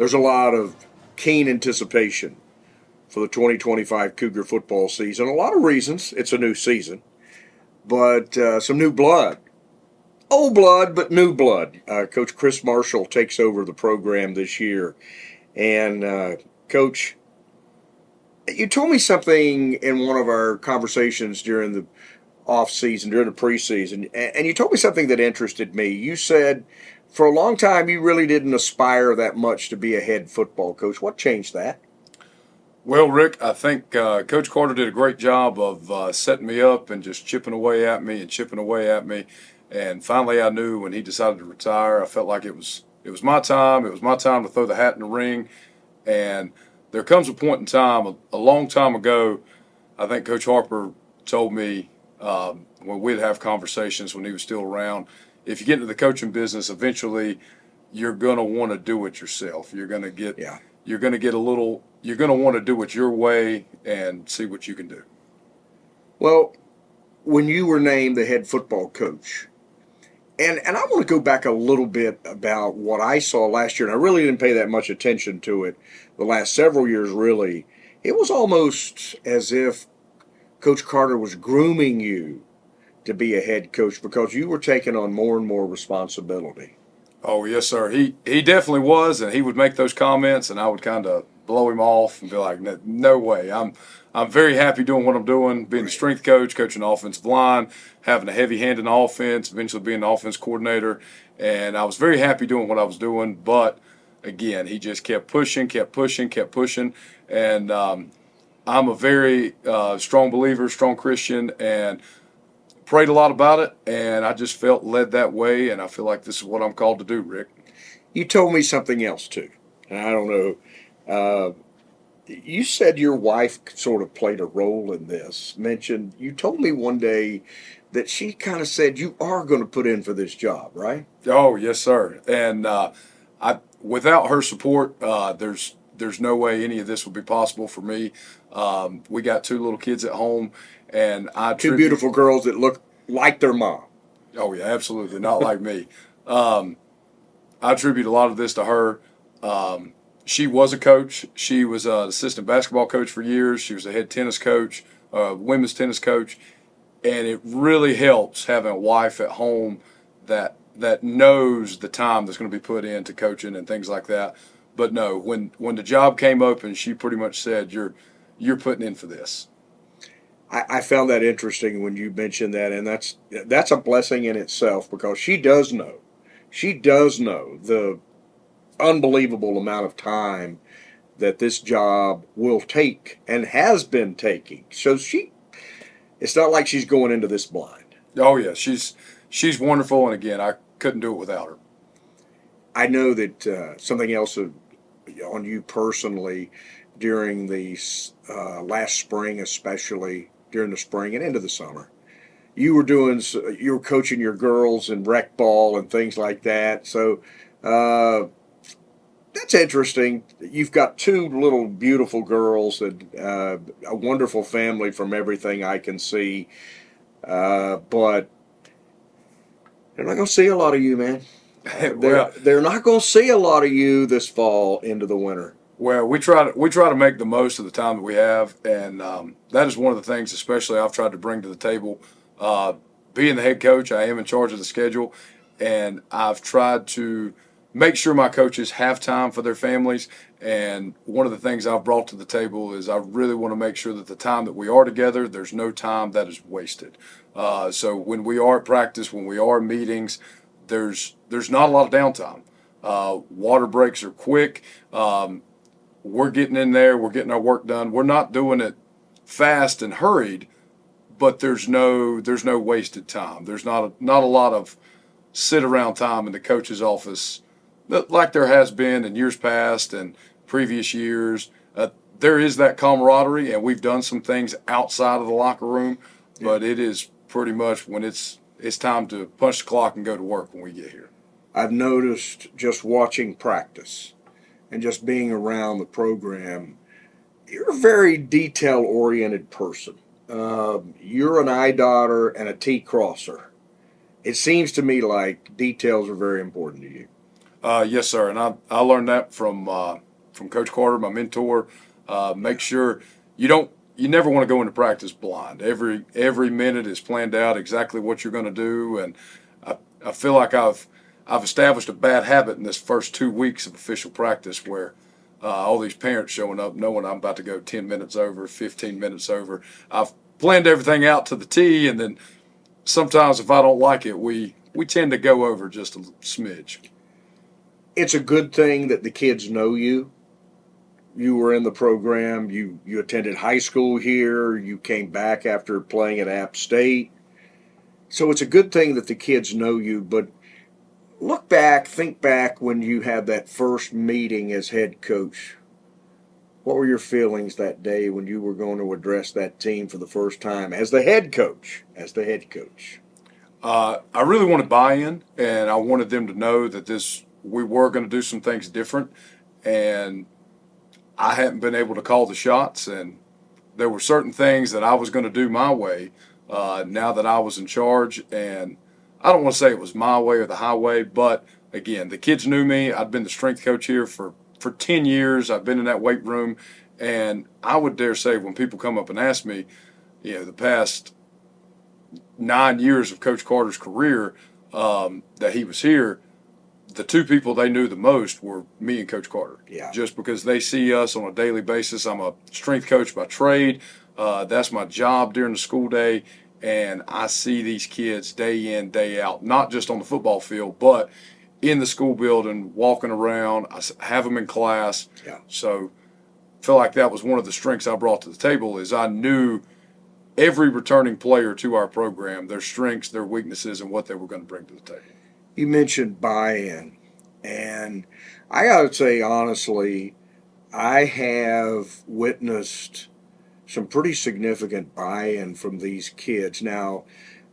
There's a lot of keen anticipation for the 2025 Cougar football season. A lot of reasons. It's a new season, but some new blood. Old blood, but new blood. Coach Chris Marshall takes over the program this year. And, Coach, you told me something in one of our conversations during the off season, during the preseason, and you told me something that interested me. You said for a long time you really didn't aspire that much to be a head football coach. What changed that? Well, Rick, I think Coach Carter did a great job of setting me up and just chipping away at me and chipping away at me. And finally, I knew when he decided to retire, I felt like it was my time. It was my time to throw the hat in the ring. And there comes a point in time, a long time ago, I think Coach Harper told me when we'd have conversations when he was still around, if you get into the coaching business, eventually you're going to want to do it yourself. You're going to get Yeah. you're going to get a little you're going to want to do it your way and see what you can do. Well, when you were named the head football coach, and I want to go back a little bit about what I saw last year, and I really didn't pay that much attention to it the last several years, really. It was almost as if Coach Carter was grooming you to be a head coach because you were taking on more and more responsibility. Oh yes, sir. He definitely was, and he would make those comments, and I would kind of blow him off and be like, "No, no way. I'm very happy doing what I'm doing, being the strength coach, coaching the offensive line, having a heavy hand in the offense, eventually being the offense coordinator, and I was very happy doing what I was doing. But again, he just kept pushing, kept pushing, kept pushing, and I'm a very strong believer, strong Christian, and prayed a lot about it, and I just felt led that way, and I feel like this is what I'm called to do, Rick. You told me something else too, and I don't know. Uh, you said your wife sort of played a role in this. Mentioned you told me one day that she kind of said you are going to put in for this job, right? Oh yes, sir. And I, without her support, there's no way any of this would be possible for me. We got two little kids at home, and I Two attribute. beautiful girls that look like their mom. Oh yeah, absolutely, not like me. Um, I attribute a lot of this to her. She was a coach. She was an assistant basketball coach for years. She was a head tennis coach, women's tennis coach, and it really helps having a wife at home that knows the time that's going to be put into coaching and things like that. But no, when the job came open, she pretty much said, "You're putting in for this." I found that interesting when you mentioned that, and that's a blessing in itself because she does know. She does know the unbelievable amount of time that this job will take and has been taking. So it's not like she's going into this blind. Oh yeah, she's wonderful, and again, I couldn't do it without her. I know that something else on you personally during the last spring, especially during the spring and into the summer, you were coaching your girls in rec ball and things like that. So uh, that's interesting. You've got two little beautiful girls and a wonderful family from everything I can see. But they're not going to see a lot of you, man. Well, They're not going to see a lot of you this fall into the winter. well, we try to make the most of the time that we have, and that is one of the things, especially I've tried to bring to the table. Uh, Being the head coach, I am in charge of the schedule, and I've tried to make sure my coaches have time for their families. And one of the things I've brought to the table is I really want to make sure that the time that we are together, there's no time that is wasted. So when we are at practice, when we are in meetings, there's not a lot of downtime. Water breaks are quick. We're getting in there, we're getting our work done. We're not doing it fast and hurried, but there's no wasted time. There's not a lot of sit around time in the coach's office like there has been in years past and previous years. There is that camaraderie, and we've done some things outside of the locker room, but it is pretty much when it's time to punch the clock and go to work when we get here. I've noticed just watching practice and just being around the program, you're a very detail oriented person. You're an I dotter and a T crosser. It seems to me like details are very important to you. Yes, sir. And I learned that from Coach Carter, my mentor. Make sure you never want to go into practice blind. Every minute is planned out exactly what you're going to do, and I feel like I've established a bad habit in this first 2 weeks of official practice where all these parents showing up knowing I'm about to go 10 minutes over, 15 minutes over. I've planned everything out to the T, and then sometimes if I don't like it, we tend to go over just a smidge. It's a good thing that the kids know you. You were in the program. You attended high school here. You came back after playing at App State. So it's a good thing that the kids know you. But think back when you had that first meeting as head coach. What were your feelings that day when you were going to address that team for the first time as the head coach? I really wanted buy-in, and I wanted them to know that we were going to do some things different, and I hadn't been able to call the shots, and there were certain things that I was going to do my way now that I was in charge, and I don't want to say it was my way or the highway, but again, the kids knew me. I'd been the strength coach here for 10 years. I've been in that weight room, and I would dare say when people come up and ask me, the past 9 years of Coach Carter's career that he was here, the two people they knew the most were me and Coach Carter. Yeah. Just because they see us on a daily basis. I'm a strength coach by trade. That's my job during the school day. And I see these kids day in, day out, not just on the football field, but in the school building, walking around. I have them in class. Yeah. So I feel like that was one of the strengths I brought to the table is I knew every returning player to our program, their strengths, their weaknesses, and what they were going to bring to the table. You mentioned buy-in, and I got to say honestly, I have witnessed some pretty significant buy-in from these kids. Now,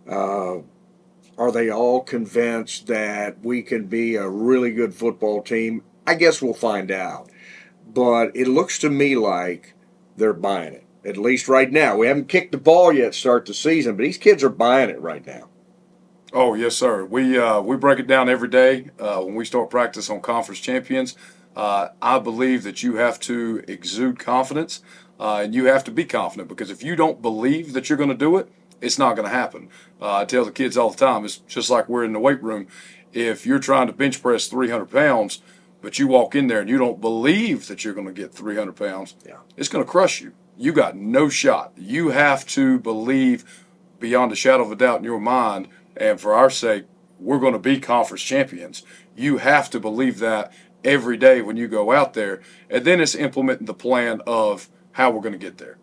are they all convinced that we can be a really good football team? I guess we'll find out. But it looks to me like they're buying it, at least right now. We haven't kicked the ball yet to start the season, but these kids are buying it right now. Oh, yes, sir. We break it down every day when we start practice on conference champions. I believe that you have to exude confidence and you have to be confident because if you don't believe that you're going to do it, it's not going to happen. I tell the kids all the time, it's just like we're in the weight room. If you're trying to bench press 300 pounds, but you walk in there and you don't believe that you're going to get 300 pounds, it's going to crush you. You got no shot. You have to believe beyond a shadow of a doubt in your mind. And for our sake, we're going to be conference champions. You have to believe that every day when you go out there. And then it's implementing the plan of how we're going to get there.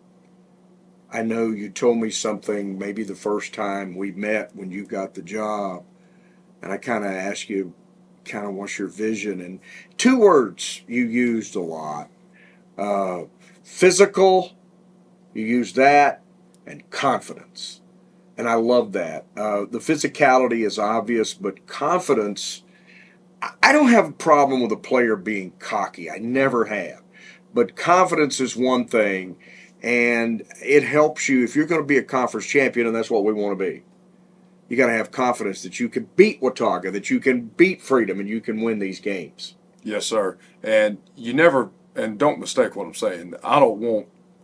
I know you told me something maybe the first time we met when you got the job. And I kind of asked you, what's your vision? And two words you used a lot. Physical, you used that, and confidence. And I love that. The physicality is obvious, but confidence, I don't have a problem with a player being cocky. I never have. But confidence is one thing, and it helps you if you're going to be a conference champion, and that's what we want to be. You got to have confidence that you can beat Watauga, that you can beat Freedom, and you can win these games. Yes, sir. And and don't mistake what I'm saying.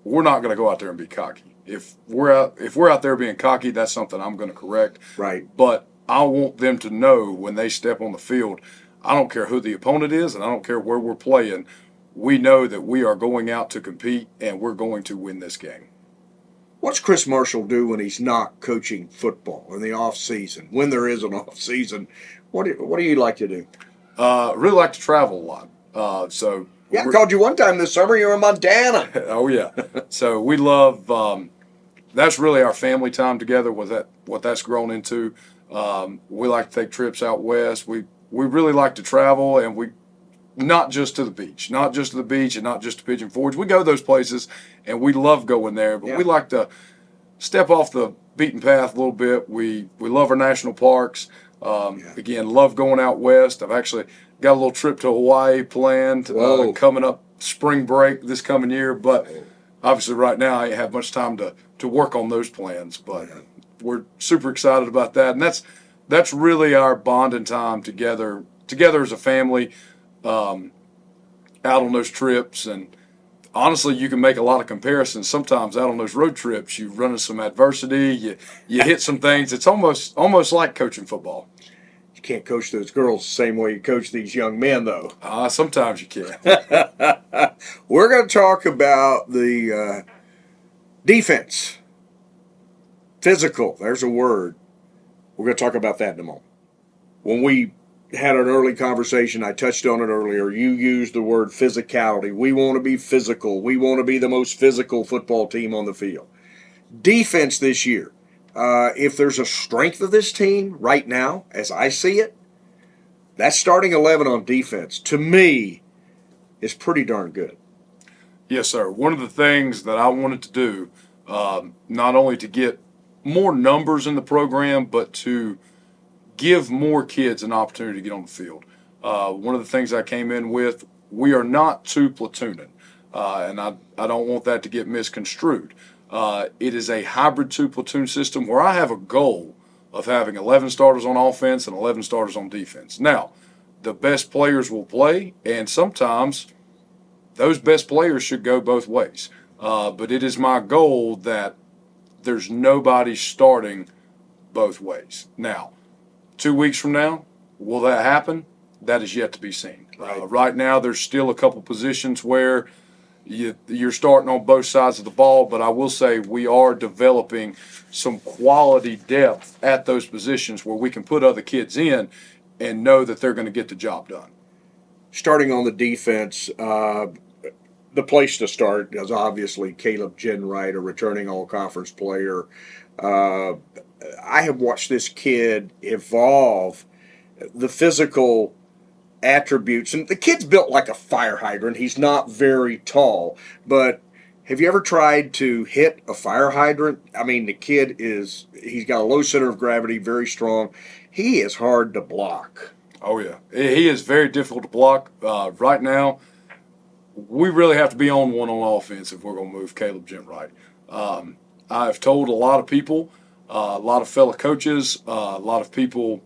We're not going to go out there and be cocky. If we're out there being cocky, that's something I'm going to correct. Right. But I want them to know when they step on the field, I don't care who the opponent is and I don't care where we're playing, we know that we are going out to compete and we're going to win this game. What's Chris Marshall do when he's not coaching football in the off season? When there is an off season, what do you like to do? Really like to travel a lot. I called you one time this summer. You were in Montana. Oh yeah. So we love. That's really our family time together. What that's grown into. We like to take trips out west. We really like to travel, and we not just to the beach, and not just to Pigeon Forge. We go those places, and we love going there. But we like to step off the beaten path a little bit. We love our national parks. Again, love going out west. I've actually got a little trip to Hawaii planned coming up spring break this coming year. But obviously right now I ain't have much time to work on those plans. But we're super excited about that. And that's really our bonding time together together as a family, out on those trips. And honestly, you can make a lot of comparisons. Sometimes out on those road trips, you run into some adversity, you hit some things. It's almost like coaching football. You can't coach those girls the same way you coach these young men, though. Sometimes you can. We're going to talk about the defense. Physical, there's a word. We're going to talk about that in a moment. When we had an early conversation, I touched on it earlier. You used the word physicality. We want to be physical. We want to be the most physical football team on the field. Defense this year. If there's a strength of this team right now, as I see it, that starting 11 on defense, to me, is pretty darn good. Yes, sir. One of the things that I wanted to do, not only to get more numbers in the program, but to give more kids an opportunity to get on the field. One of the things I came in with, we are not two platooning, and I don't want that to get misconstrued. It is a hybrid two-platoon system where I have a goal of having 11 starters on offense and 11 starters on defense. Now, the best players will play, and sometimes those best players should go both ways. But it is my goal that there's nobody starting both ways. Now, 2 weeks from now, will that happen? That is yet to be seen. Right now, there's still a couple positions where you're starting on both sides of the ball, but I will say we are developing some quality depth at those positions where we can put other kids in and know that they're going to get the job done. Starting on the defense, the place to start is obviously Caleb Jenwright, a returning all-conference player. I have watched this kid evolve the physical attributes. And the kid's built like a fire hydrant. He's not very tall. But have you ever tried to hit a fire hydrant? I mean, the kid he's got a low center of gravity, very strong. He is hard to block. Oh, yeah. He is very difficult to block. Right now, we really have to be on one on offense if we're going to move Caleb Jenwright. I've told a lot of people, a lot of fellow coaches, a lot of people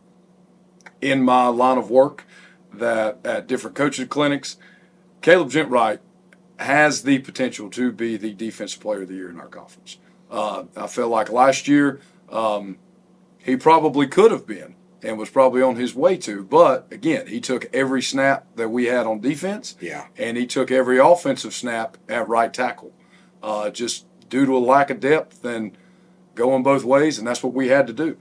in my line of work that at different coaching clinics, Caleb Jenwright has the potential to be the defensive player of the year in our conference. I felt like last year he probably could have been and was probably on his way to. But, again, he took every snap that we had on defense, and he took every offensive snap at right tackle, just due to a lack of depth and going both ways, and that's what we had to do.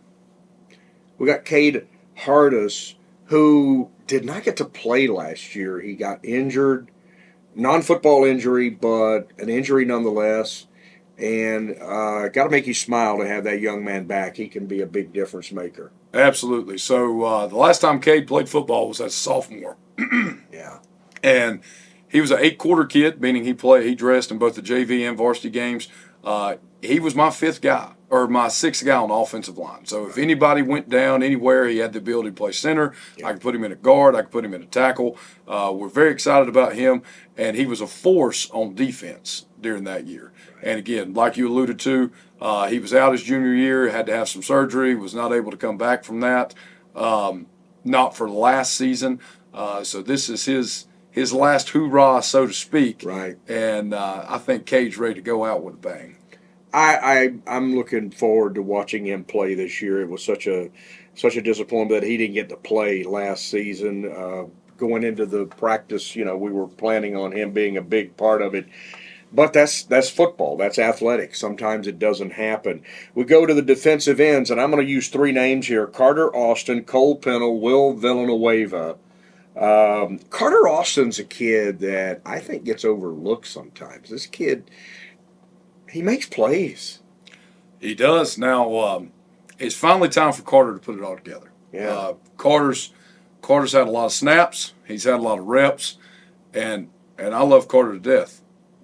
We got Cade Hardus, who did not get to play last year. He got injured, non-football injury, but an injury nonetheless. And got to make you smile to have that young man back. He can be a big difference maker. Absolutely. So the last time Cade played football was as a sophomore. Yeah. And he was an 8-quarter kid, meaning he dressed in both the JV and varsity games. He was my sixth guy on the offensive line. So if anybody went down anywhere, he had the ability to play center. Yeah. I could put him in a guard. I could put him in a tackle. We're very excited about him, and he was a force on defense during that year. And again, like you alluded to, he was out his junior year, had to have some surgery, was not able to come back from that, not for last season. So this is his last hoorah, so to speak. Right. And I think Cade's ready to go out with a bang. I'm looking forward to watching him play this year. It was such a disappointment that he didn't get to play last season. Going into the practice, we were planning on him being a big part of it. But that's football. That's athletics. Sometimes it doesn't happen. We go to the defensive ends, and I'm going to use 3 names here: Carter Austin, Cole Pennell, Will Villanueva. Carter Austin's a kid that I think gets overlooked sometimes. This kid, he makes plays. He does. Now, it's finally time for Carter to put it all together. Yeah. Carter's had a lot of snaps. He's had a lot of reps, and I love Carter to death.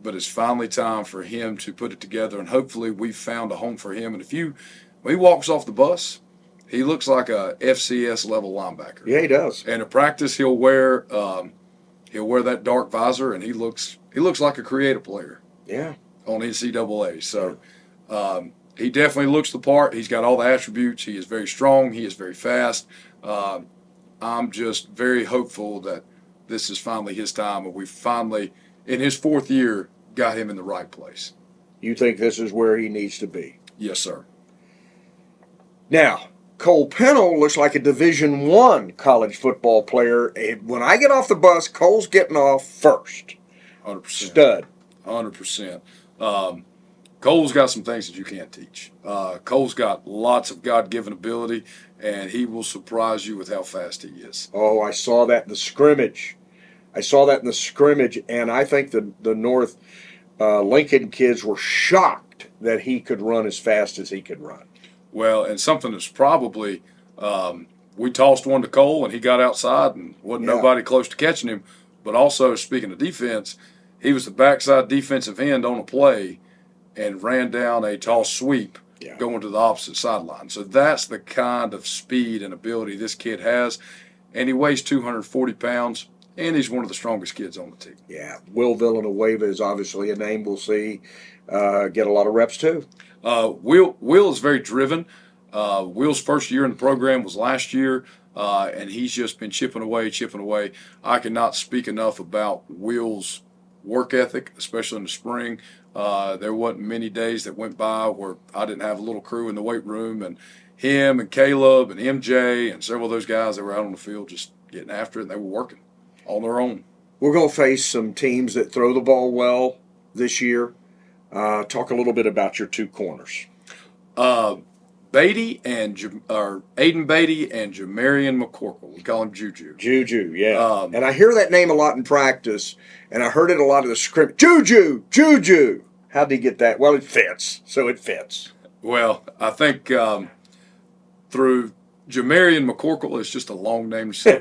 But it's finally time for him to put it together, and hopefully we've found a home for him. And when he walks off the bus, he looks like a FCS level linebacker. Yeah, he does. And at practice, he'll wear that dark visor, and he looks like a creative player. Yeah. On NCAA. So he definitely looks the part. He's got all the attributes. He is very strong. He is very fast. I'm just very hopeful that this is finally his time, and we finally, in his 4th year, got him in the right place. You think this is where he needs to be? Yes, sir. Now, Cole Pennell looks like a Division I college football player. When I get off the bus, Cole's getting off first. 100%. Stud. 100%. Cole's got some things that you can't teach. Cole's got lots of God-given ability, and he will surprise you with how fast he is. Oh, I saw that in the scrimmage. And I think the North Lincoln kids were shocked that he could run as fast as he could run. Well, and something that's probably we tossed one to Cole, and he got outside, and wasn't nobody close to catching him. But also, speaking of defense, he was the backside defensive end on a play and ran down a toss sweep going to the opposite sideline. So that's the kind of speed and ability this kid has. And he weighs 240 pounds, and he's one of the strongest kids on the team. Yeah, Will Villanueva is obviously a name we'll see get a lot of reps too. Will is very driven. Will's first year in the program was last year, and he's just been chipping away. I cannot speak enough about Will's work ethic, especially in the spring. There wasn't many days that went by where I didn't have a little crew in the weight room, and him and Caleb and MJ and several of those guys that were out on the field just getting after it, and they were working on their own. We're going to face some teams that throw the ball well this year. Talk a little bit about your two corners. Beatty and Aiden Beatty and Jamarian McCorkle. We call him Juju. Juju, yeah. And I hear that name a lot in practice, and I heard it a lot of the scrimmage. Juju. How'd he get that? Well, it fits. So it fits. Well, I think through Jamarian McCorkle is just a long name to say.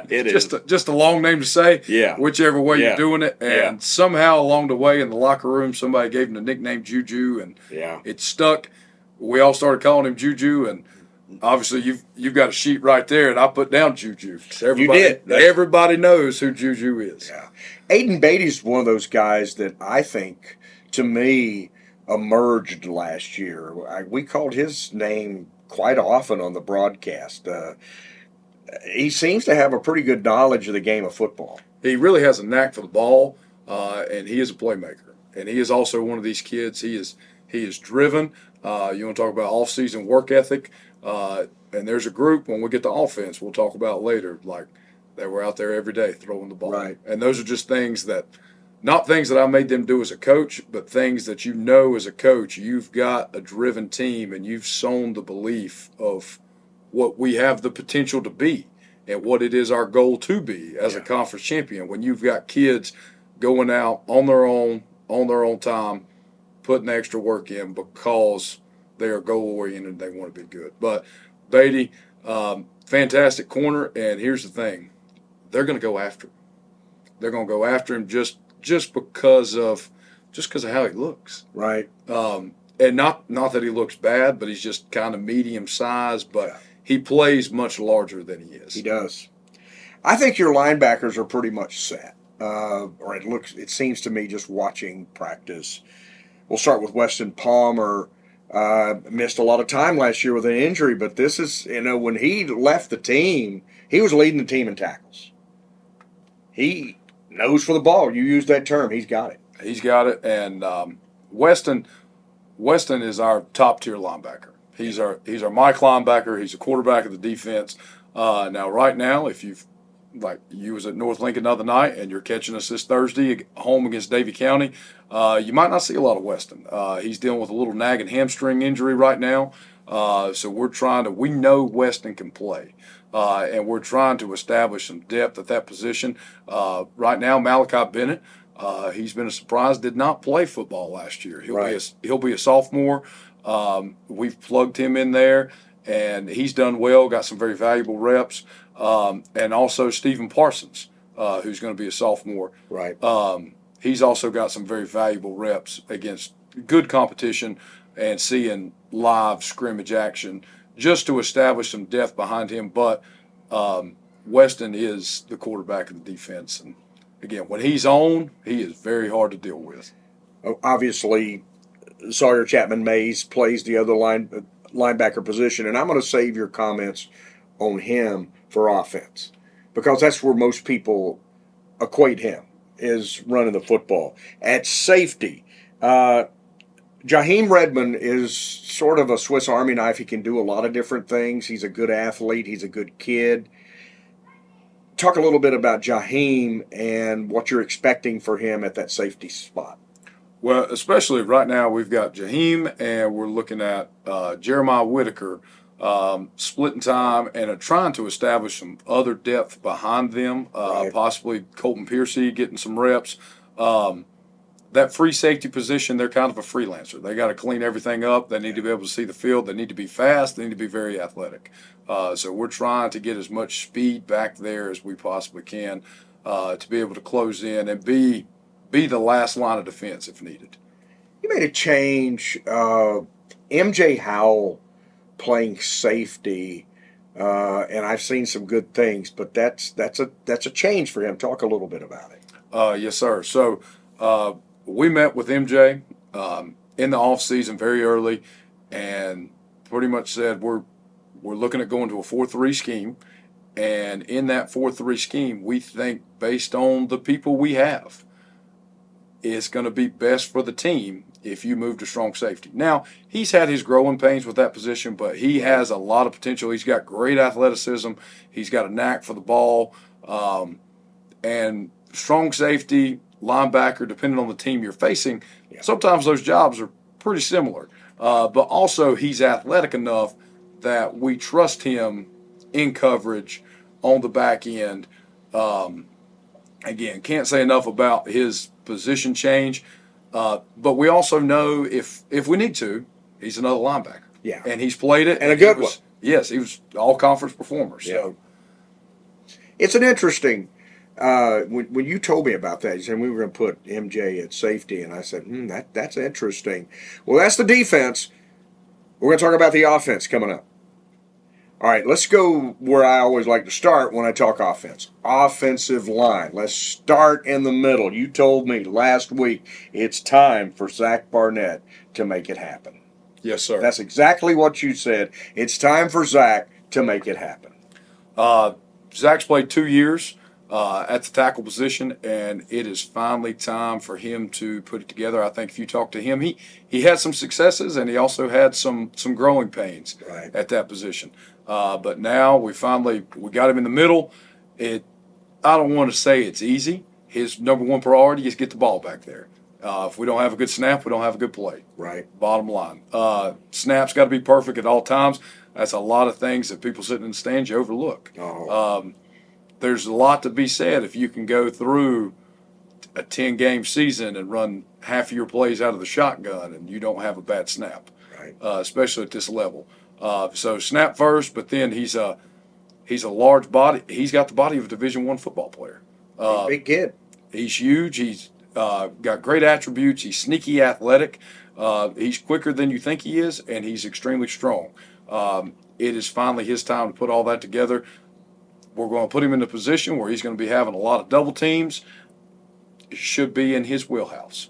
It is. Just a long name to say. Yeah. Whichever way you're doing it. And somehow along the way in the locker room, somebody gave him the nickname Juju, and it stuck. We all started calling him Juju, and obviously you've got a sheet right there, and I put down Juju. Everybody knows who Juju is. Yeah. Aiden Beatty's one of those guys that I think, to me, emerged last year. We called his name quite often on the broadcast. He seems to have a pretty good knowledge of the game of football. He really has a knack for the ball, and he is a playmaker. And he is also one of these kids. He is driven. You want to talk about off-season work ethic, and there's a group when we get to offense we'll talk about later, like they were out there every day throwing the ball. Right. And those are just things that, not things that I made them do as a coach, but things that you know as a coach. You've got a driven team, and you've sown the belief of what we have the potential to be and what it is our goal to be as a conference champion. When you've got kids going out on their own time, putting extra work in because they are goal-oriented and they want to be good. But Beatty, fantastic corner, and here's the thing. They're going to go after him. They're going to go after him just because of how he looks. Right. And not that he looks bad, but he's just kind of medium size, but he plays much larger than he is. He does. I think your linebackers are pretty much set. Or it seems to me just watching practice. We'll start with Weston Palmer. Missed a lot of time last year with an injury, but this is, when he left the team, he was leading the team in tackles. He knows for the ball. You use that term. He's got it. He's got it. And Weston is our top-tier linebacker. He's our Mike linebacker. He's a quarterback of the defense. Now, right now, if you was at North Lincoln the other night and you're catching us this Thursday home against Davie County, you might not see a lot of Weston. He's dealing with a little nagging hamstring injury right now. So we know Weston can play. And we're trying to establish some depth at that position. Right now, Malachi Bennett, he's been a surprise, did not play football last year. He'll be a sophomore. We've plugged him in there, and he's done well, got some very valuable reps. And also Stephen Parsons, who's going to be a sophomore. Right. He's also got some very valuable reps against good competition and seeing live scrimmage action just to establish some depth behind him. But Weston is the quarterback of the defense. And, again, when he's on, he is very hard to deal with. Obviously, Sawyer Chapman Mays plays the other linebacker position, and I'm going to save your comments on him for offense, because that's where most people equate him, is running the football. At safety, Jaheim Redmond is sort of a Swiss Army knife. He can do a lot of different things. He's a good athlete. He's a good kid. Talk a little bit about Jaheim and what you're expecting for him at that safety spot. Well, especially right now, we've got Jaheim and we're looking at Jeremiah Whitaker splitting time and trying to establish some other depth behind them, Right. possibly Colton Piercy getting some reps. That free safety position, they're kind of a freelancer. They got to clean everything up. They need to be able to see the field. They need to be fast. They need to be very athletic. So we're trying to get as much speed back there as we possibly can to be able to close in and be the last line of defense if needed. You made a change. MJ Howell playing safety, and I've seen some good things, but that's a change for him. Talk a little bit about it. Yes, sir. So we met with MJ in the off season very early, and pretty much said we're looking at going to a 4-3 scheme, and in that 4-3 scheme, we think based on the people we have, it's going to be best for the team if you move to strong safety. Now, he's had his growing pains with that position, but he has a lot of potential. He's got great athleticism. He's got a knack for the ball. And strong safety, linebacker, depending on the team you're facing, sometimes those jobs are pretty similar. But also he's athletic enough that we trust him in coverage on the back end. Again, can't say enough about his position change. But we also know if we need to, he's another linebacker. Yeah. And he's played it. And a good one. Yes, he was all-conference performer. Yeah. So. It's an interesting, when you told me about that, you said we were going to put MJ at safety, and I said, that's interesting. Well, that's the defense. We're going to talk about the offense coming up. All right, let's go where I always like to start when I talk offense. Offensive line. Let's start in the middle. You told me last week it's time for Zach Barnett to make it happen. Yes, sir. That's exactly what you said. It's time for Zach to make it happen. Zach's played 2 years at the tackle position, and it is finally time for him to put it together. I think if you talk to him, he had some successes, and he also had some growing pains at that position. But now we got him in the middle. I don't want to say it's easy. His number one priority is get the ball back there. If we don't have a good snap, we don't have a good play. Right. Bottom line. Snap's got to be perfect at all times. That's a lot of things that people sitting in the stands you overlook. Oh. There's a lot to be said if you can go through a 10-game season and run half of your plays out of the shotgun and you don't have a bad snap, Right. Especially at this level. So snap first, but then he's a large body. He's got the body of a Division I football player. Big kid. He's huge. He's got great attributes. He's sneaky athletic. He's quicker than you think he is, and he's extremely strong. It is finally his time to put all that together. We're going to put him in a position where he's going to be having a lot of double teams. It should be in his wheelhouse.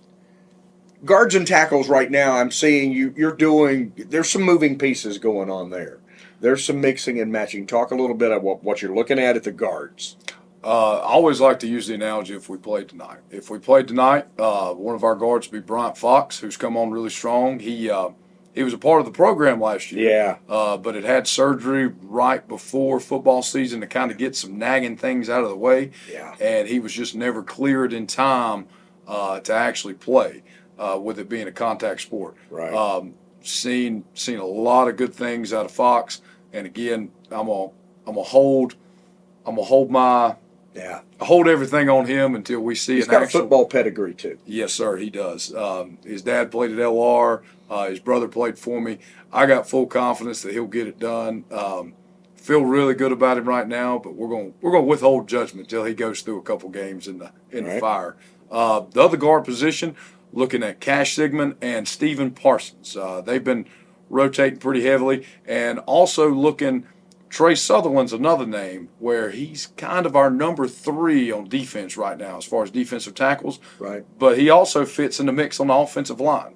Guards and tackles right now, I'm seeing you're doing, there's some moving pieces going on there. There's some mixing and matching. Talk a little bit about what you're looking at the guards. I always like to use the analogy if we played tonight. If we played tonight, one of our guards would be Bryant Fox, who's come on really strong. He was a part of the program last year. Yeah. But it had surgery right before football season to kind of get some nagging things out of the way. Yeah. And he was just never cleared in time to actually play, with it being a contact sport. Right. Seen a lot of good things out of Fox. And again, I'm gonna hold everything on him until we see He's got a football pedigree too. Yes, sir, he does. His dad played at LR. His brother played for me. I got full confidence that he'll get it done. Feel really good about him right now, but we're going to withhold judgment until he goes through a couple games in the fire. The other guard position, looking at Cash Sigmund and Stephen Parsons. They've been rotating pretty heavily, and also looking. Trey Sutherland's another name where he's kind of our number 3 on defense right now as far as defensive tackles. Right. But he also fits in the mix on the offensive line.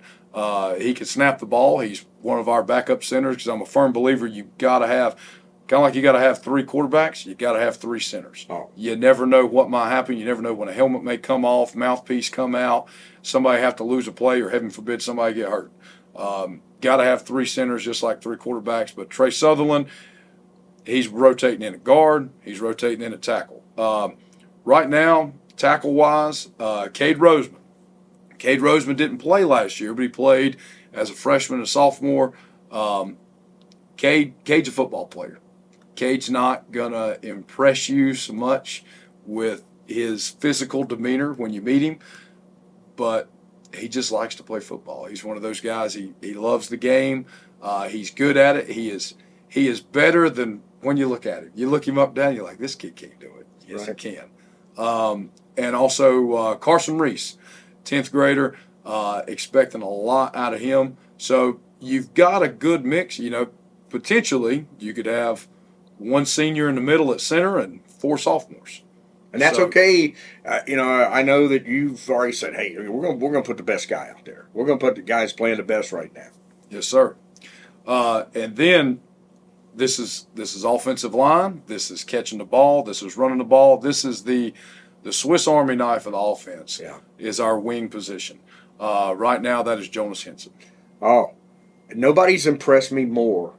He can snap the ball. He's one of our backup centers because I'm a firm believer you've got to have kind of like you got to have 3 quarterbacks, you got to have 3 centers. Oh. You never know what might happen. You never know when a helmet may come off, mouthpiece come out, somebody have to lose a play, or heaven forbid somebody get hurt. Got to have 3 centers just like 3 quarterbacks. But Trey Sutherland, he's rotating in at guard. He's rotating in at tackle. Right now, tackle-wise, Cade Roseman. Cade Roseman didn't play last year, but he played as a freshman and sophomore. Cade's a football player. Cade's not going to impress you so much with his physical demeanor when you meet him, but he just likes to play football. He's one of those guys. He loves the game. He's good at it. He is better than when you look at him. You look him up down, you're like, this kid can't do it. Yes, right. He can. And also Carson Reese, 10th grader, expecting a lot out of him. So you've got a good mix. Potentially you could have 1 senior in the middle at center and 4 sophomores. And that's okay. I know that you've already said, hey, we're gonna put the best guy out there. We're gonna put the guys playing the best right now. Yes, sir. And then this is offensive line. This is catching the ball. This is running the ball. This is the Swiss Army knife of the offense. Yeah. Is our wing position. Right now, that is Jonas Henson. Oh, nobody's impressed me more.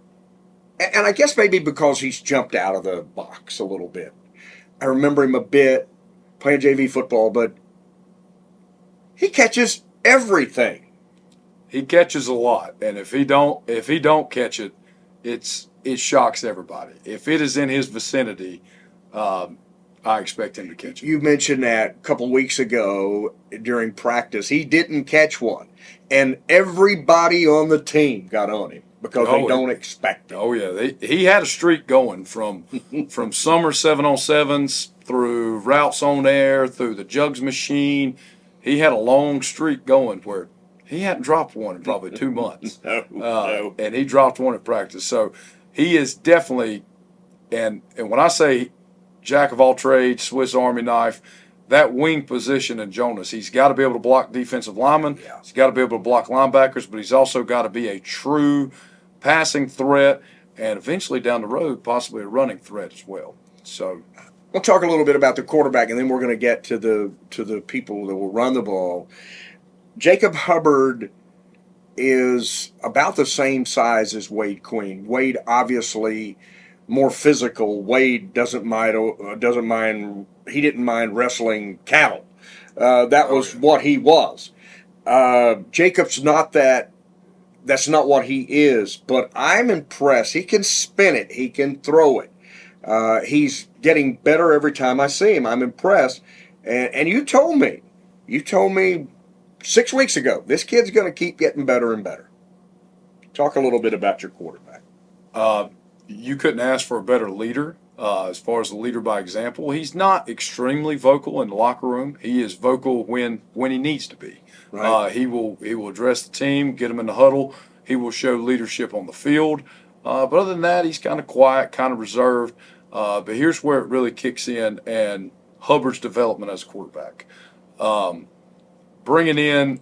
And I guess maybe because he's jumped out of the box a little bit. I remember him a bit playing JV football, but he catches everything. He catches a lot, and if he don't catch it, it shocks everybody. If it is in his vicinity, I expect him to catch it. You mentioned that a couple weeks ago during practice. He didn't catch one, and everybody on the team got on him because they don't expect it. Oh, yeah. He had a streak going from summer 7-on-7s through routes on air, through the jugs machine. He had a long streak going where he hadn't dropped one in probably 2 months. No. And he dropped one at practice. So he is definitely, and when I say jack of all trades, Swiss Army knife, that wing position in Jonas, he's got to be able to block defensive linemen. Yeah. He's got to be able to block linebackers, but he's also got to be a true passing threat, and eventually down the road, possibly a running threat as well. So we'll talk a little bit about the quarterback, and then we're going to get to the people that will run the ball. Jacob Hubbard is about the same size as Wade Queen. Wade obviously more physical. Wade doesn't mind. He didn't mind wrestling cattle. That was what he was. Jacob's not that. That's not what he is, but I'm impressed. He can spin it. He can throw it. He's getting better every time I see him. I'm impressed. And you told me 6 weeks ago, this kid's going to keep getting better and better. Talk a little bit about your quarterback. You couldn't ask for a better leader. As far as the leader by example, he's not extremely vocal in the locker room. He is vocal when he needs to be. Right. He will address the team, get them in the huddle. He will show leadership on the field. But other than that, he's kind of quiet, kind of reserved. But here's where it really kicks in, and Hubbard's development as a quarterback. Bringing in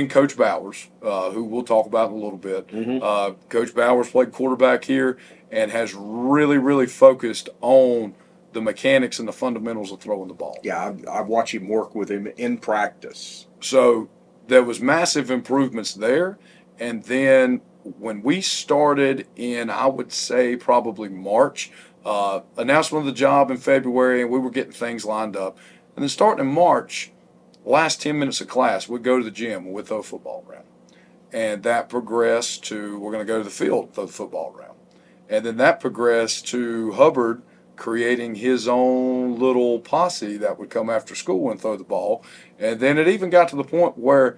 Coach Bowers, who we'll talk about in a little bit. Mm-hmm. Coach Bowers played quarterback here and has really, really focused on the mechanics and the fundamentals of throwing the ball. Yeah, I watch him work with him in practice. So there was massive improvements there. And then when we started in, I would say probably March, announcement of the job in February, and we were getting things lined up. And then starting in March, last 10 minutes of class, we'd go to the gym and we'd throw a football around. And that progressed to, we're going to go to the field and throw the football around. And then that progressed to Hubbard creating his own little posse that would come after school and throw the ball. And then it even got to the point where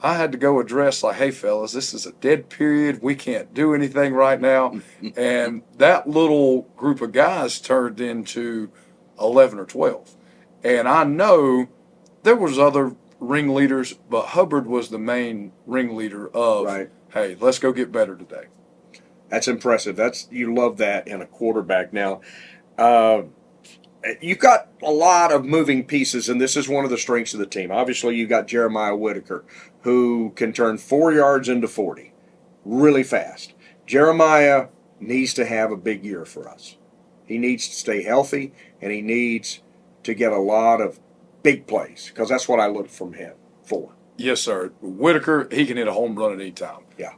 I had to go address, like, hey, fellas, this is a dead period. We can't do anything right now. And that little group of guys turned into 11 or 12. And I know there was other ringleaders, but Hubbard was the main ringleader of, Right. Hey, let's go get better today. That's impressive. You love that in a quarterback. Now, you've got a lot of moving pieces, and this is one of the strengths of the team. Obviously, you've got Jeremiah Whitaker, who can turn 4 yards into 40 really fast. Jeremiah needs to have a big year for us. He needs to stay healthy, and he needs to get a lot of big plays, because that's what I look from him for. Yes, sir. Whitaker, he can hit a home run at any time. Yeah.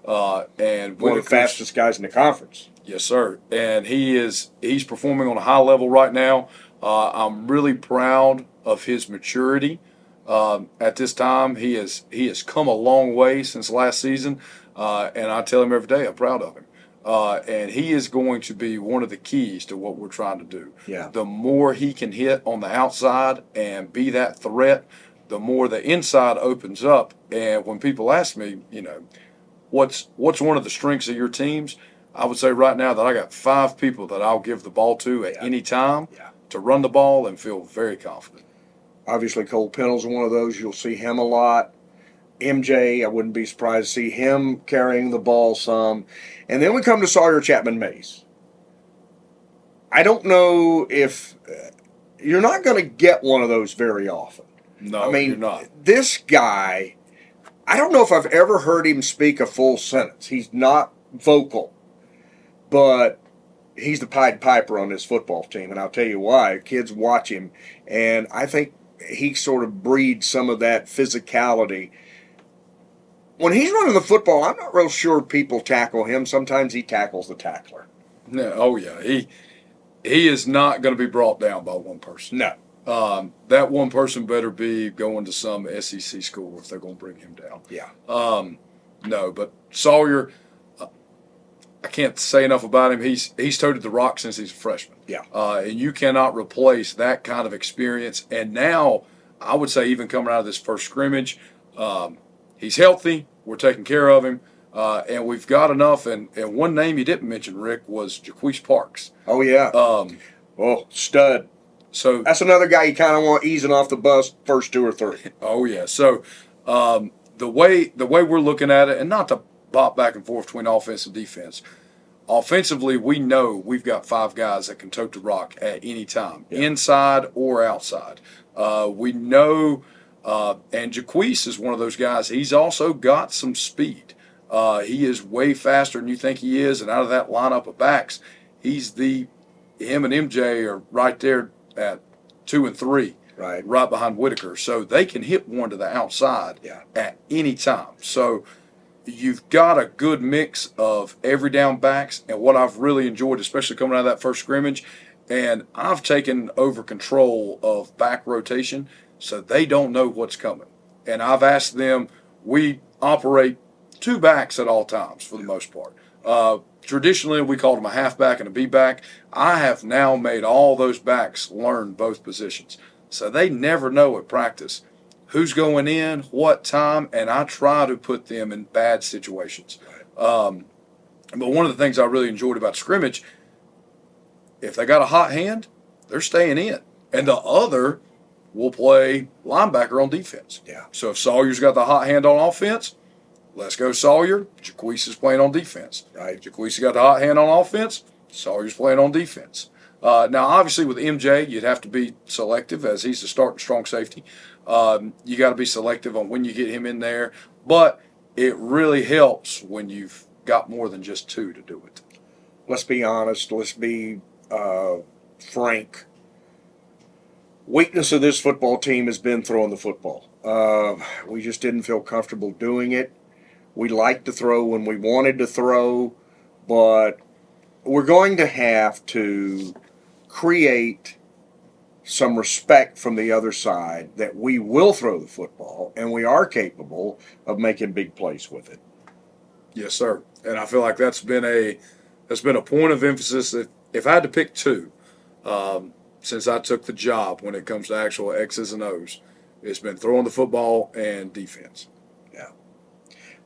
And one of the fastest guys in the conference. Yes, sir. And he's performing on a high level right now. I'm really proud of his maturity. At this time, he has come a long way since last season, and I tell him every day I'm proud of him. And he is going to be one of the keys to what we're trying to do. Yeah. The more he can hit on the outside and be that threat, the more the inside opens up. And when people ask me, what's one of the strengths of your teams, I would say right now that I got 5 people that I'll give the ball to at any time to run the ball and feel very confident. Obviously, Cole Pennell's one of those. You'll see him a lot. MJ, I wouldn't be surprised to see him carrying the ball some. And then we come to Sawyer Chapman-Mays. I don't know if you're not going to get one of those very often. No, you're not. This guy, I don't know if I've ever heard him speak a full sentence. He's not vocal, but he's the Pied Piper on this football team, and I'll tell you why. Kids watch him, and I think he sort of breeds some of that physicality. When he's running the football, I'm not real sure people tackle him. Sometimes he tackles the tackler. No, oh yeah, he is not going to be brought down by one person. No. That one person better be going to some SEC school if they're going to bring him down. Yeah. No, but Sawyer, I can't say enough about him. He's toted the rock since he's a freshman. Yeah. And you cannot replace that kind of experience. And now, I would say even coming out of this first scrimmage, he's healthy. We're taking care of him. And we've got enough. And one name you didn't mention, Rick, was Jaquise Parks. Oh, yeah. Stud. So that's another guy you kind of want easing off the bus first 2 or 3. Oh, yeah. So the way we're looking at it, and not to bop back and forth between offense and defense, offensively, we know we've got 5 guys that can tote the rock at any time, inside or outside. We know, and Jaquise is one of those guys. He's also got some speed. He is way faster than you think he is, and out of that lineup of backs, him and MJ are right there at 2 and 3, right behind Whitaker. So they can hit one to the outside at any time. So you've got a good mix of every down backs, and what I've really enjoyed, especially coming out of that first scrimmage, and I've taken over control of back rotation so they don't know what's coming. And I've asked them, we operate 2 backs at all times for the most part. Traditionally, we called them a halfback and a B-back. I have now made all those backs learn both positions. So they never know at practice who's going in, what time, and I try to put them in bad situations. But one of the things I really enjoyed about scrimmage, if they got a hot hand, they're staying in. And the other will play linebacker on defense. Yeah. So if Sawyer's got the hot hand on offense, let's go Sawyer. Jaquise is playing on defense. Right. Jaquise got the hot hand on offense. Sawyer's playing on defense. Now, obviously, with MJ, you'd have to be selective as he's a starting strong safety. You got to be selective on when you get him in there. But it really helps when you've got more than just 2 to do it. Let's be honest. Let's be frank. Weakness of this football team has been throwing the football. We just didn't feel comfortable doing it. We liked to throw when we wanted to throw, but we're going to have to create some respect from the other side that we will throw the football and we are capable of making big plays with it. Yes, sir. And I feel like that's been a point of emphasis. If I had to pick 2, since I took the job when it comes to actual X's and O's, it's been throwing the football and defense. Yeah.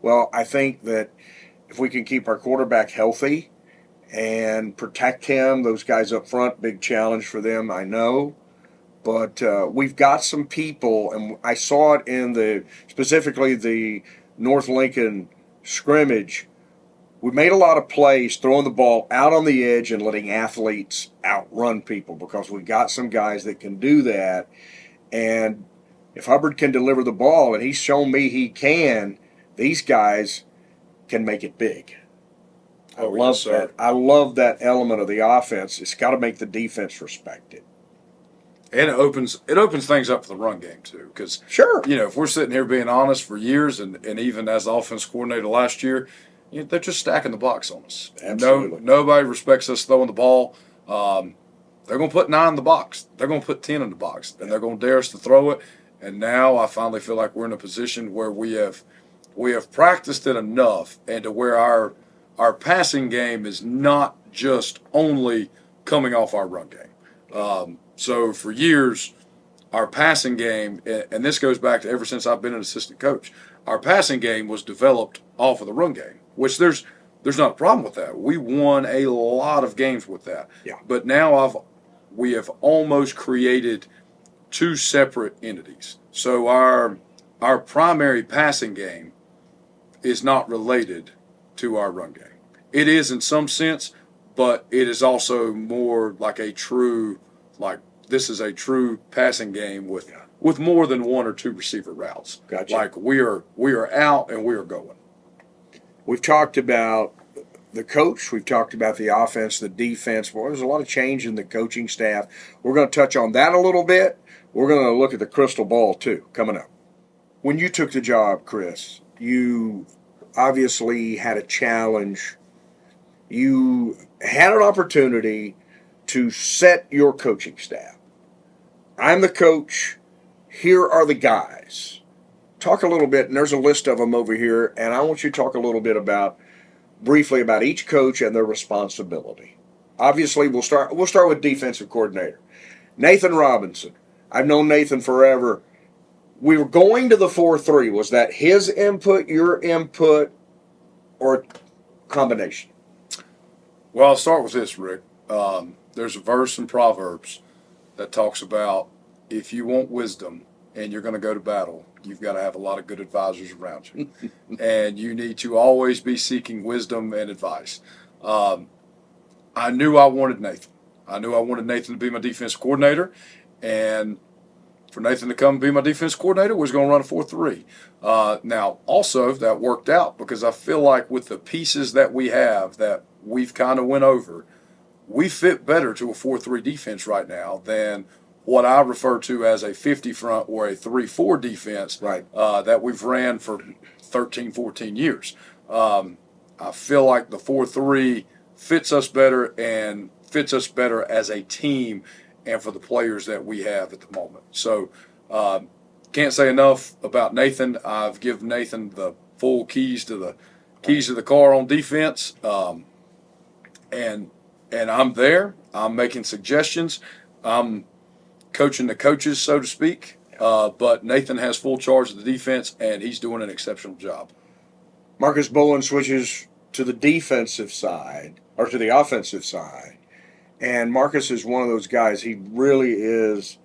Well, I think that if we can keep our quarterback healthy and protect him, those guys up front, big challenge for them, I know. But we've got some people, and I saw it in specifically the North Lincoln scrimmage. We made a lot of plays throwing the ball out on the edge and letting athletes outrun people because we got some guys that can do that. And if Hubbard can deliver the ball, and he's shown me he can, these guys can make it big. I Oh, love yes, sir. that. I love that element of the offense. It's got to make the defense respect it. And it opens things up for the run game too. Because Sure. if we're sitting here being honest for years, and even as the offense coordinator last year, they're just stacking the box on us. Absolutely. Nobody respects us throwing the ball. They're going to put 9 in the box. They're going to put 10 in the box, and they're going to dare us to throw it. And now I finally feel like we're in a position where we have practiced it enough, and to where our passing game is not just only coming off our run game. So for years, our passing game, and this goes back to ever since I've been an assistant coach, our passing game was developed off of the run game, which there's not a problem with that. We won a lot of games with that. Yeah. But now we have almost created 2 separate entities. So our primary passing game is not related to our run game. It is in some sense, but it is also more like this is a true passing game with more than 1 or 2 receiver routes. Gotcha. Like we are out and we are going. We've talked about the coach. We've talked about the offense, the defense. Well, there's a lot of change in the coaching staff. We're going to touch on that a little bit. We're going to look at the crystal ball, too, coming up. When you took the job, Chris, you obviously had a challenge. You had an opportunity to set your coaching staff. I'm the coach. Here are the guys. Talk a little bit, and there's a list of them over here, and I want you to talk a little bit briefly about each coach and their responsibility. Obviously, we'll start with defensive coordinator. Nathan Robinson. I've known Nathan forever. We were going to the 4-3. Was that his input, your input, or combination? Well, I'll start with this, Rick. There's a verse in Proverbs that talks about if you want wisdom and you're going to go to battle, you've got to have a lot of good advisors around you. And you need to always be seeking wisdom and advice. I knew I wanted Nathan. I knew I wanted Nathan to be my defense coordinator. And for Nathan to come and be my defense coordinator, we was going to run a 4-3. Now, also, that worked out because I feel like with the pieces that we have that we've kind of went over, we fit better to a 4-3 defense right now than what I refer to as a 50 front or a 3-4 defense that we've ran for 13, 14 years. I feel like the 4-3 fits us better and fits us better as a team and for the players that we have at the moment. So can't say enough about Nathan. I've given Nathan the full keys to the car on defense, and I'm there. I'm making suggestions. I'm coaching the coaches, so to speak. But Nathan has full charge of the defense, and he's doing an exceptional job. Marcus Bowen switches to the defensive side, or to the offensive side. And Marcus is one of those guys. He really is.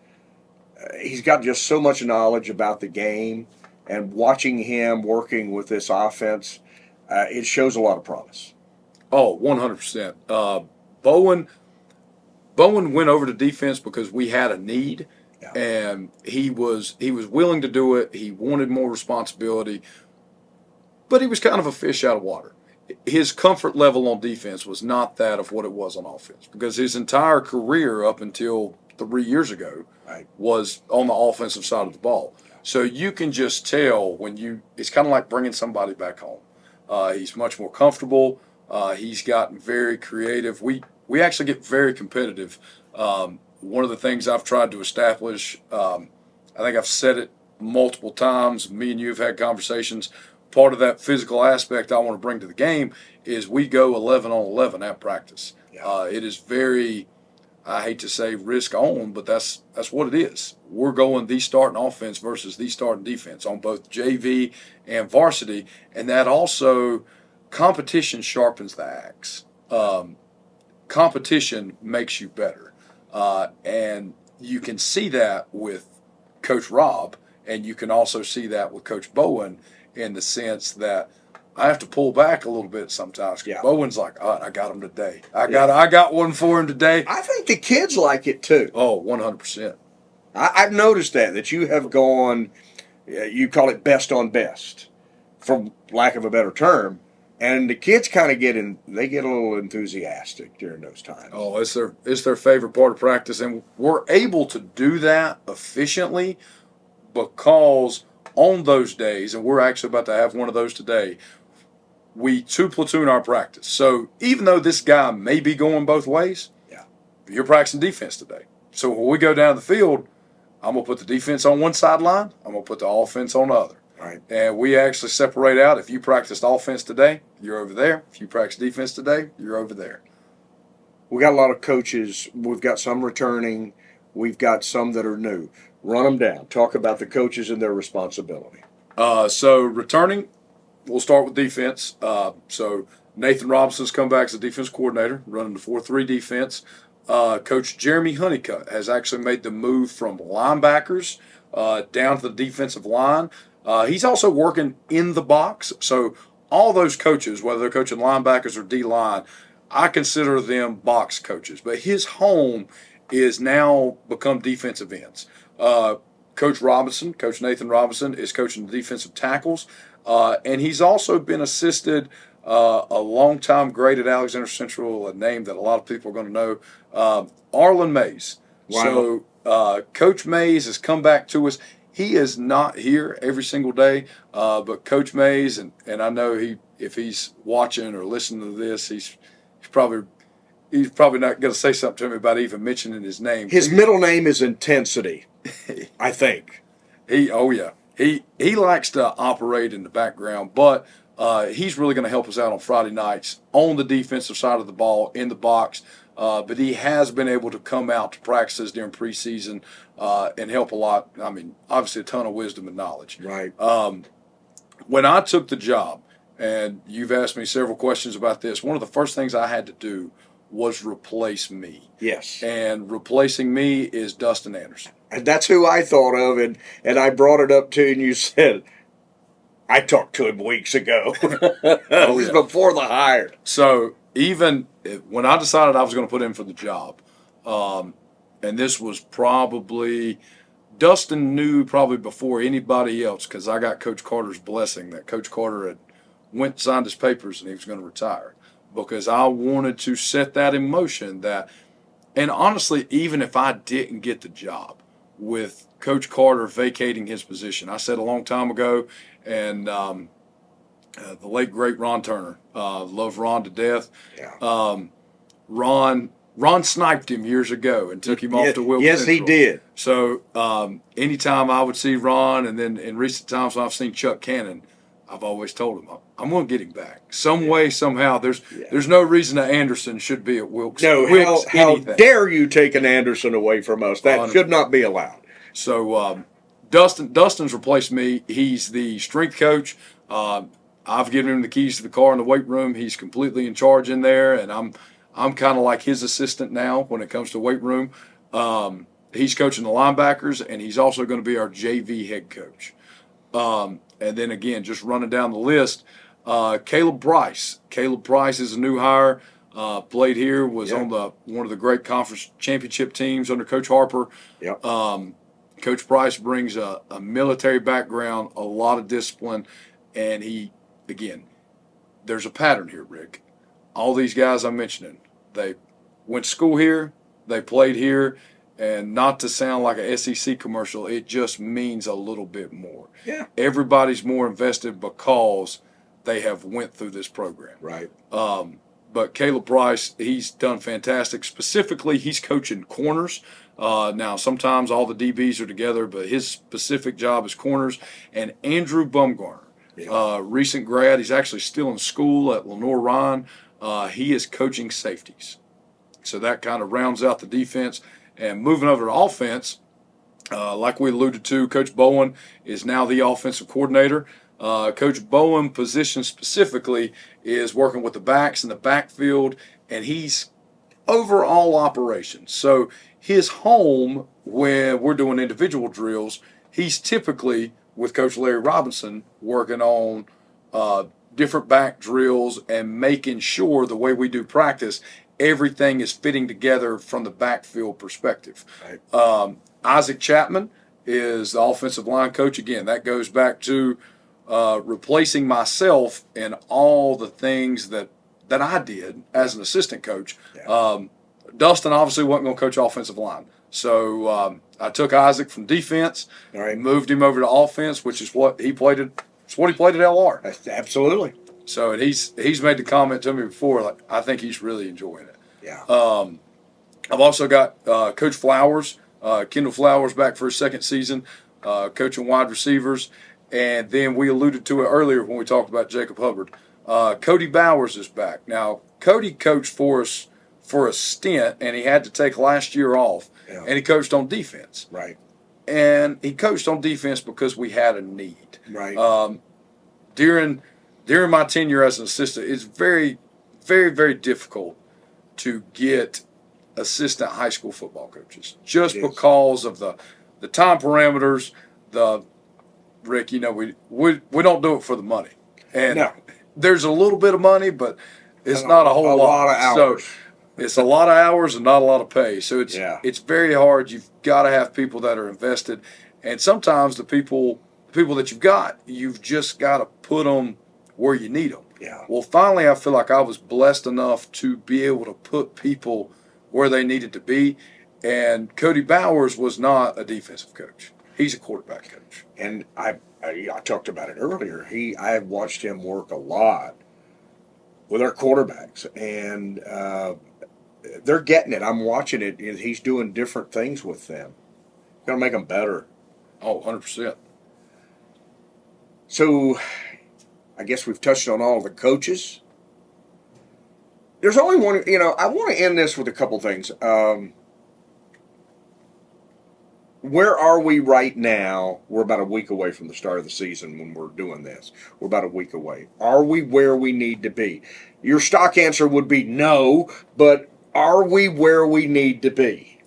He's got just so much knowledge about the game. And watching him working with this offense, it shows a lot of promise. Oh, 100%. Bowen went over to defense because we had a need, and he was willing to do it. He wanted more responsibility, but he was kind of a fish out of water. His comfort level on defense was not that of what it was on offense because his entire career up until 3 years ago was on the offensive side of the ball. So you can just tell it's kind of like bringing somebody back home. He's much more comfortable. He's gotten very creative. We actually get very competitive. One of the things I've tried to establish, I think I've said it multiple times, me and you have had conversations, part of that physical aspect I want to bring to the game is we go 11 on 11 at practice. It is very, I hate to say risk on, but that's what it is. We're going the starting offense versus the starting defense on both JV and varsity, and that also competition sharpens the axe. Competition makes you better, and you can see that with Coach Rob, and you can also see that with Coach Bowen in the sense that I have to pull back a little bit sometimes. Bowen's like, "Oh, I got him today. I got one for him today." I think the kids like it too. Oh, 100%. I've noticed that you have gone, you call it best on best, for lack of a better term, And the kids kind of they get a little enthusiastic during those times. Oh, it's their favorite part of practice, and we're able to do that efficiently because on those days, and we're actually about to have one of those today, we two platoon our practice. So even though this guy may be going both ways, yeah, you're practicing defense today. So when we go down the field, I'm gonna put the defense on one sideline. I'm gonna put the offense on the other. Right. And we actually separate out. If you practiced offense today, you're over there. If you practice defense today, you're over there. We got a lot of coaches. We've got some returning. We've got some that are new. Run them down. Talk about the coaches and their responsibility. So returning, we'll start with defense. So Nathan Robinson's come back as a defense coordinator, running the 4-3 defense. Coach Jeremy Honeycutt has actually made the move from linebackers down to the defensive line. He's also working in the box. So all those coaches, whether they're coaching linebackers or D-line, I consider them box coaches. But his home is now become defensive ends. Coach Nathan Robinson, is coaching the defensive tackles. And he's also been assisted a longtime great at Alexander Central, a name that a lot of people are going to know, Arlen Mays. Wow. So Coach Mays has come back to us. He is not here every single day, but Coach Mays, and I know if he's watching or listening to this, he's probably not going to say something to me about even mentioning his name. His middle name is Intensity, I think. He likes to operate in the background, but he's really going to help us out on Friday nights on the defensive side of the ball in the box. But he has been able to come out to practices during preseason and help a lot. I mean, obviously a ton of wisdom and knowledge. Right. When I took the job, and you've asked me several questions about this, one of the first things I had to do was replace me. Yes. And replacing me is Dustin Anderson. And that's who I thought of, and I brought it up to you, and you said, I talked to him weeks ago. It was before the hire. So even when I decided I was going to put in for the job, and this was probably, Dustin knew probably before anybody else, because I got Coach Carter's blessing that Coach Carter had went and signed his papers and he was going to retire, because I wanted to set that in motion that, and honestly, even if I didn't get the job with Coach Carter vacating his position, I said a long time ago, and the late great Ron Turner, love Ron to death. Yeah. Ron sniped him years ago and took him off to Wilkes Yes, Central. he did. So anytime I would see Ron, and then in recent times when I've seen Chuck Cannon, I've always told him, I'm going to get him back. Some way, somehow. There's no reason that Anderson should be at Wilkes. No, Wilkes how dare you take an Anderson away from us? That should not be allowed. So Dustin's replaced me. He's the strength coach. I've given him the keys to the car in the weight room. He's completely in charge in there, and I'm kind of like his assistant now when it comes to weight room. He's coaching the linebackers, and he's also going to be our JV head coach. And then again, just running down the list, Caleb Price. Caleb Price is a new hire. Played here, was on one of the great conference championship teams under Coach Harper. Yep. Coach Price brings a military background, a lot of discipline, and there's a pattern here, Rick. All these guys I'm mentioning, they went to school here, they played here, and not to sound like a SEC commercial, it just means a little bit more. Yeah. Everybody's more invested because they have went through this program. Right. But Caleb Price, he's done fantastic. Specifically, he's coaching corners. Now, sometimes all the DBs are together, but his specific job is corners. And Andrew Bumgarner, recent grad, he's actually still in school at Lenore Ryan. He is coaching safeties. So that kind of rounds out the defense. And moving over to offense, like we alluded to, Coach Bowen is now the offensive coordinator. Coach Bowen position specifically is working with the backs in the backfield, and he's overall operations. So his home, when we're doing individual drills, he's typically with Coach Larry Robinson working on different back drills and making sure the way we do practice, everything is fitting together from the backfield perspective. Right. Isaac Chapman is the offensive line coach. Again, that goes back to replacing myself in all the things that I did as an assistant coach. Yeah. Dustin obviously wasn't going to coach offensive line. So I took Isaac from defense, Right. moved him over to offense, which is what he played at. It's what he played at LR. Absolutely. So and he's made the comment to me before, like I think he's really enjoying it. Yeah. I've also got Coach Flowers, Kendall Flowers, back for his second season, coaching wide receivers, and then we alluded to it earlier when we talked about Jacob Hubbard. Cody Bowers is back now. Cody coached for us for a stint, and he had to take last year off, Yeah. and he coached on defense. Right. And he coached on defense because we had a need. Right. During my tenure as an assistant, it's very, very, very difficult to get assistant high school football coaches just because of the time parameters. Rick, we don't do it for the money, and No. there's a little bit of money, but it's not a whole lot. A lot of hours. So it's a lot of hours and not a lot of pay. So it's very hard. You've got to have people that are invested, and sometimes the people that you've just got to put them where you need them. Yeah. Well, finally, I feel like I was blessed enough to be able to put people where they needed to be, and Cody Bowers was not a defensive coach. He's a quarterback coach. And I talked about it earlier. I've watched him work a lot with our quarterbacks, and they're getting it. I'm watching it. He's doing different things with them. Going to make them better. Oh, 100%. So I guess we've touched on all the coaches. There's only one, I want to end this with a couple things. Where are we right now? We're about a week away from the start of the season when we're doing this. We're about a week away. Are we where we need to be? Your stock answer would be no, but are we where we need to be?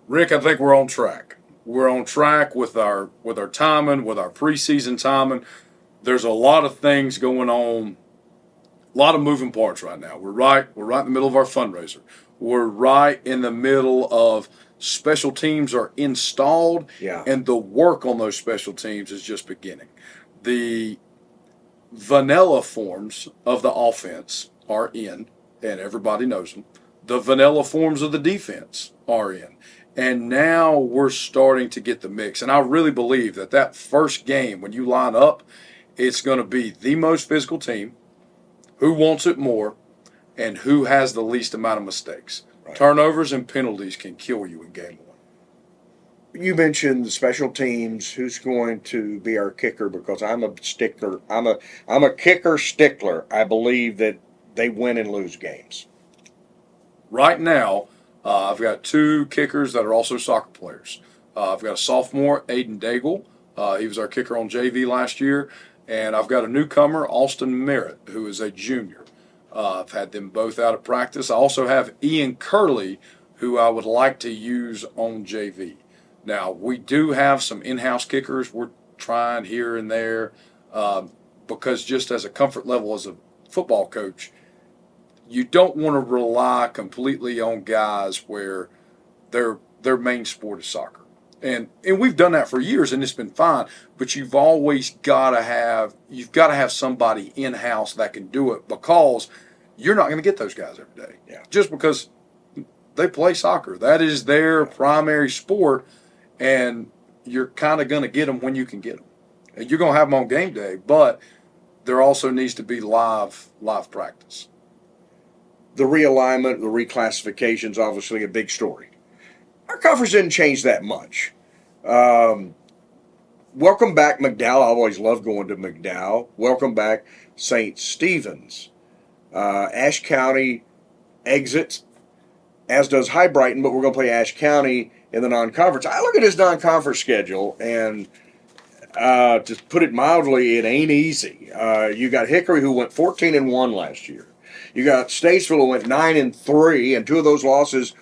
Rick, I think we're on track. We're on track with our timing, with our preseason timing. There's a lot of things going on, a lot of moving parts right now. We're right in the middle of our fundraiser. We're right in the middle of special teams are installed, and the work on those special teams is just beginning. The vanilla forms of the offense are in, and everybody knows them. The vanilla forms of the defense are in. And now we're starting to get the mix. And I really believe that first game, when you line up, it's going to be the most physical team, who wants it more, and who has the least amount of mistakes. Right. Turnovers and penalties can kill you in game one. You mentioned the special teams. Who's going to be our kicker? Because I'm a stickler. I'm a kicker stickler. I believe that they win and lose games. Right now, I've got two kickers that are also soccer players. I've got a sophomore, Aiden Daigle. He was our kicker on JV last year. And I've got a newcomer, Austin Merritt, who is a junior. I've had them both out of practice. I also have Ian Curley, who I would like to use on JV. Now, we do have some in-house kickers we're trying here and there because just as a comfort level as a football coach, you don't want to rely completely on guys where their main sport is soccer. And we've done that for years, and it's been fine. But you've always got to have somebody in house that can do it, because you're not going to get those guys every day. Yeah. Just because they play soccer, that is their primary sport, and you're kind of going to get them when you can get them. And you're going to have them on game day, but there also needs to be live practice. The realignment, the reclassification is obviously a big story. Our conference didn't change that much. Welcome back, McDowell. I always love going to McDowell. Welcome back, St. Stephen's. Ashe County exits, as does High Brighton, but we're going to play Ashe County in the non-conference. I look at this non-conference schedule, and to put it mildly, it ain't easy. You got Hickory, who went 14-1 last year. You got Statesville, who went 9-3, and two of those losses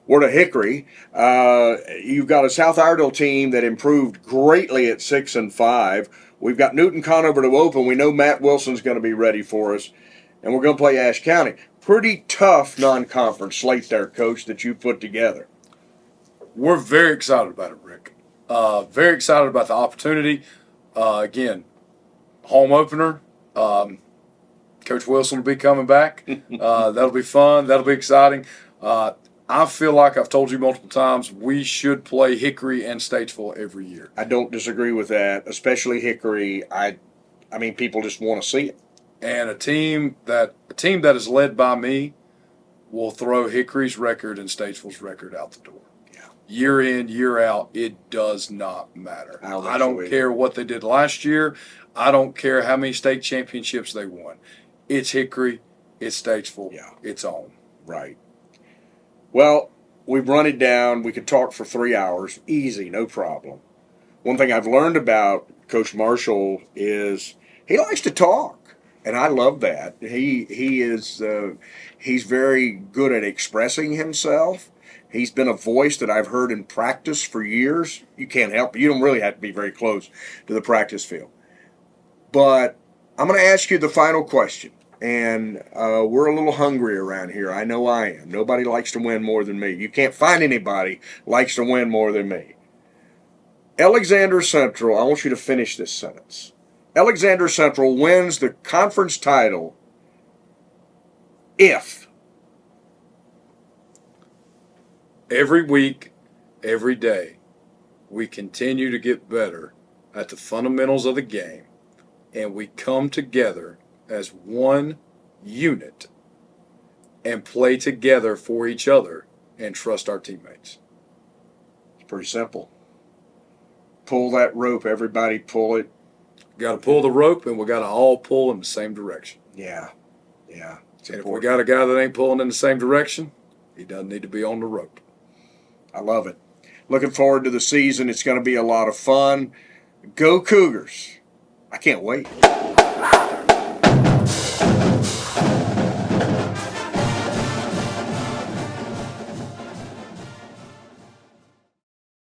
were to Hickory. You've got a South Iredell team that improved greatly at 6-5. We've got Newton Conover to open. We know Matt Wilson's going to be ready for us, and we're going to play Ashe County. Pretty tough non-conference slate there, Coach, that you put together. We're very excited about it, Rick. Very excited about the opportunity. Again, home opener. Coach Wilson will be coming back. That'll be fun. That'll be exciting. I feel like I've told you multiple times we should play Hickory and Statesville every year. I don't disagree with that, especially Hickory. I mean, people just want to see it. And a team that is led by me will throw Hickory's record and Statesville's record out the door. Yeah. Year in, year out, it does not matter. I don't so care what they did last year. I don't care how many state championships they won. It's Hickory. It's Statesville. Yeah. It's on. Right. Well, we've run it down. We could talk for 3 hours. Easy, no problem. One thing I've learned about Coach Marshall is he likes to talk, and I love that. He's very good at expressing himself. He's been a voice that I've heard in practice for years. You can't help it. You don't really have to be very close to the practice field. But I'm going to ask you the final question. And we're a little hungry around here. I know I am. Nobody likes to win more than me. You can't find anybody likes to win more than me. Alexander Central, I want you to finish this sentence. Alexander Central wins the conference title if every week, every day, we continue to get better at the fundamentals of the game, and we come together as one unit and play together for each other and trust our teammates. It's pretty simple. Pull that rope, everybody pull it. Got to pull the rope, and we got to all pull in the same direction. Yeah. And if we got a guy that ain't pulling in the same direction, he doesn't need to be on the rope. I love it. Looking forward to the season. It's going to be a lot of fun. Go Cougars. I can't wait.